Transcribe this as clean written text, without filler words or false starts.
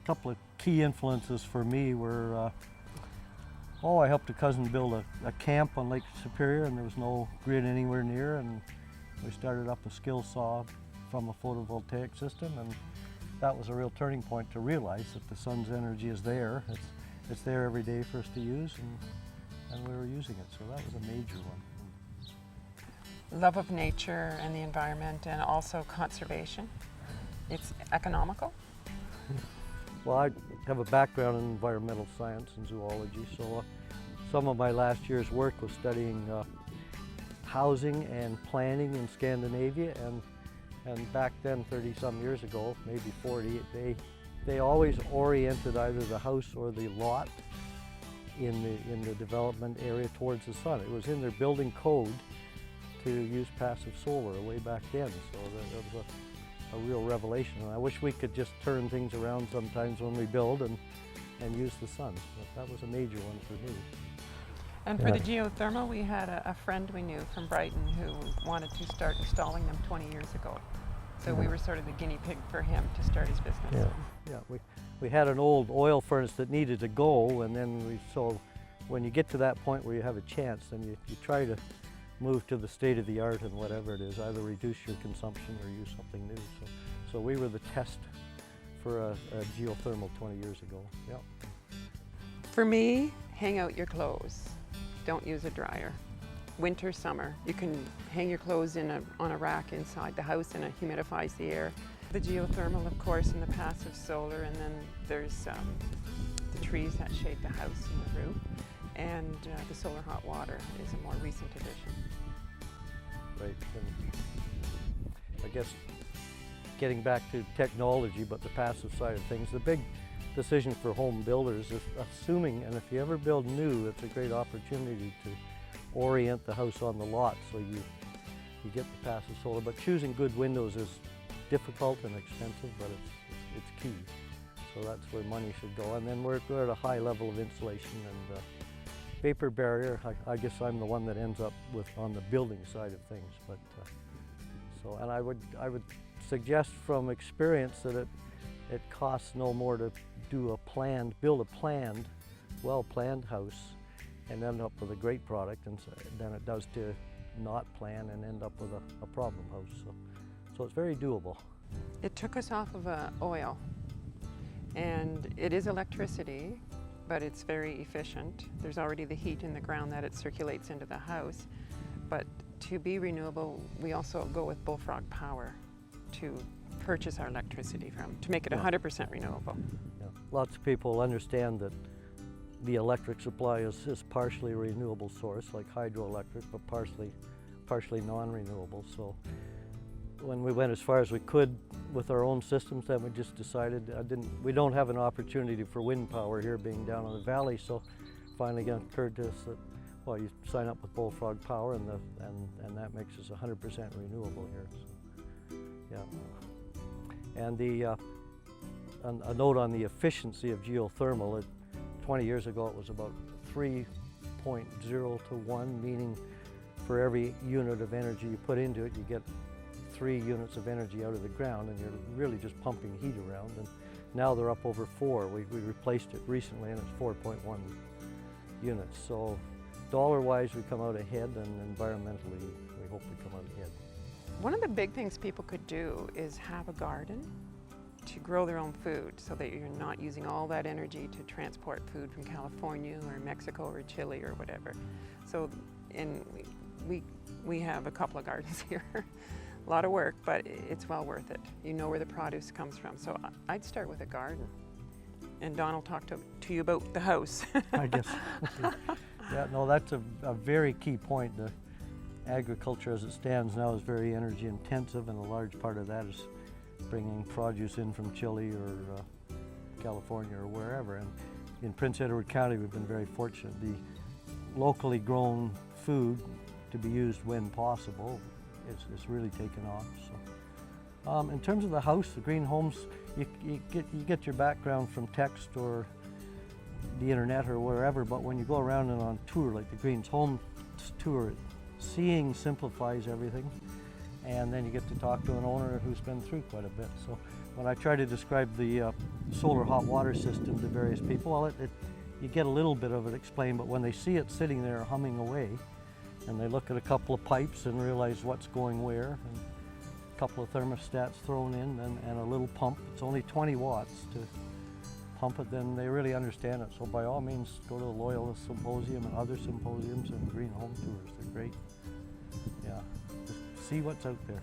couple of key influences for me were, I helped a cousin build a camp on Lake Superior, and there was no grid anywhere near, and we started up a skill saw from a photovoltaic system, and that was a real turning point to realize that the sun's energy is there. It's there every day for us to use, and we were using it, so that was a major one. Love of nature and the environment, and also conservation. It's economical. Well, I have a background in environmental science and zoology, so some of my last year's work was studying housing and planning in Scandinavia, and back then, 30-some years ago, maybe 40, they always oriented either the house or the lot in the development area towards the sun. It was in their building code to use passive solar way back then, so that was a real revelation. And I wish we could just turn things around sometimes when we build and use the sun. But that was a major one for me. And for the geothermal, we had a friend we knew from Brighton who wanted to start installing them 20 years ago. So we were sort of the guinea pig for him to start his business. Yeah. We had an old oil furnace that needed to go, and then so when you get to that point where you have a chance, then you try to move to the state of the art and whatever it is, either reduce your consumption or use something new. So we were the test for a geothermal 20 years ago. Yeah. For me, hang out your clothes. Don't use a dryer. Winter, summer, you can hang your clothes on a rack inside the house, and it humidifies the air. The geothermal, of course, and the passive solar, and then there's the trees that shade the house and the roof, and the solar hot water is a more recent addition. Right, and I guess getting back to technology, but the passive side of things, the big decision for home builders is assuming, and if you ever build new, it's a great opportunity to orient the house on the lot so you get the passive solar. But choosing good windows is difficult and expensive, but it's key. So that's where money should go. And then we're at a high level of insulation and vapor barrier. I guess I'm the one that ends up with on the building side of things. But and I would suggest from experience that it costs no more to build a planned, well-planned house and end up with a great product than it does to not plan and end up with a problem house. So it's very doable. It took us off of oil, and it is electricity, but it's very efficient. There's already the heat in the ground that it circulates into the house. But to be renewable, we also go with bullfrog power to purchase our electricity from, to make it 100% renewable. Yeah. Lots of people understand that the electric supply is partially a renewable source, like hydroelectric, but partially non-renewable. So when we went as far as we could with our own systems, then we just decided we don't have an opportunity for wind power here being down in the valley, so finally it occurred to us that, well, you sign up with bullfrog power and that makes us 100% renewable here. So, yeah. And a note on the efficiency of geothermal, 20 years ago it was about 3.0 to 1, meaning for every unit of energy you put into it, you get 3 units of energy out of the ground, and you're really just pumping heat around. And now they're up over 4. We replaced it recently, and it's 4.1 units. So dollar-wise, we come out ahead, and environmentally, we hope we come out ahead. One of the big things people could do is have a garden to grow their own food, so that you're not using all that energy to transport food from California or Mexico or Chile or whatever. So, and we have a couple of gardens here. A lot of work, but it's well worth it. You know where the produce comes from. So I'd start with a garden. And Don will talk to you about the house. I guess. Yeah, no, that's a very key point. The agriculture as it stands now is very energy intensive, and a large part of that is bringing produce in from Chile or California or wherever. And in Prince Edward County, we've been very fortunate. The locally grown food to be used when possible, it's really taken off. So, in terms of the house, the green homes, you get your background from text or the internet or wherever, but when you go around and on tour, like the Greens Home tour, seeing simplifies everything. and then you get to talk to an owner who's been through quite a bit. So when I try to describe the solar hot water system to various people, well, you get a little bit of it explained, but when they see it sitting there humming away, and they look at a couple of pipes and realize what's going where, and a couple of thermostats thrown in, and a little pump, it's only 20 watts to pump it, then they really understand it. So by all means, go to the Loyalist Symposium and other symposiums and green home tours. They're great. Yeah, just see what's out there.